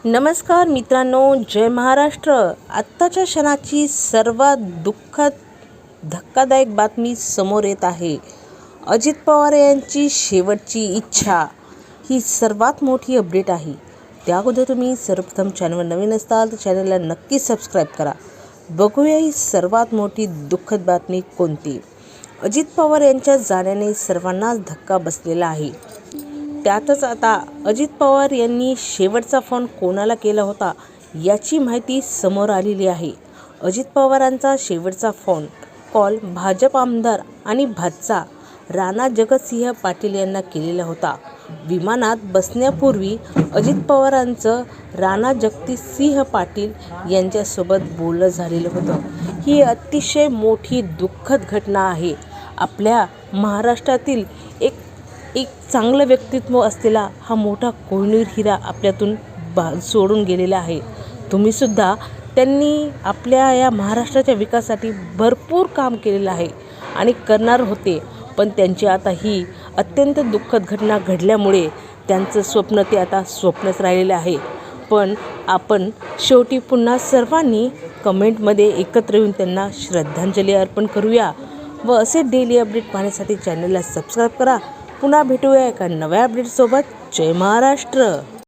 नमस्कार मित्रांनो, जय महाराष्ट्र. आत्ताच्या क्षणाची सर्वात दुःखद धक्कादायक बातमी समोर येत आहे. अजित पवार यांची शेवटची इच्छा ही सर्वात मोठी अपडेट आहे. त्या अगोदर तुम्ही सर्वप्रथम चॅनलवर नवीन असाल तर चॅनलला नक्की सबस्क्राईब करा. बघूया ही सर्वात मोठी दुःखद बातमी कोणती. अजित पवार यांच्या जाण्याने सर्वांनाच धक्का बसलेला आहे. त्यातच आता अजित पवार यांनी शेवटचा फोन कोणाला केला होता याची माहिती समोर आलेली आहे. अजित पवारांचा शेवटचा फोन कॉल भाजप आमदार आणि भाचा राणा जगतसिंह पाटील यांना केलेला होता. विमानात बसण्यापूर्वी अजित पवारांचं राणा जगतसिंह पाटील यांच्यासोबत बोलणं झालेलं होतं. ही अतिशय मोठी दुःखद घटना आहे. आपल्या महाराष्ट्रातील एक चांगलं व्यक्तित्व असलेला हा मोठा कोहिनूर हिरा आपल्यातून सोडून गेलेला आहे. तुम्हीसुद्धा त्यांनी आपल्या या महाराष्ट्राच्या विकासासाठी भरपूर काम केलेलं आहे आणि करणार होते, पण त्यांची आता ही अत्यंत दुःखद घटना घडल्यामुळे त्यांचं स्वप्न ते आता स्वप्नच राहिलेलं आहे. पण आपण शेवटी पुन्हा सर्वांनी कमेंटमध्ये एकत्र येऊन त्यांना श्रद्धांजली अर्पण करूया व असे डेली अपडेट पाहण्यासाठी चॅनलला सबस्क्राईब करा. पुन्हा भेटूया एका नव्या अपडेटसोबत. जय महाराष्ट्र.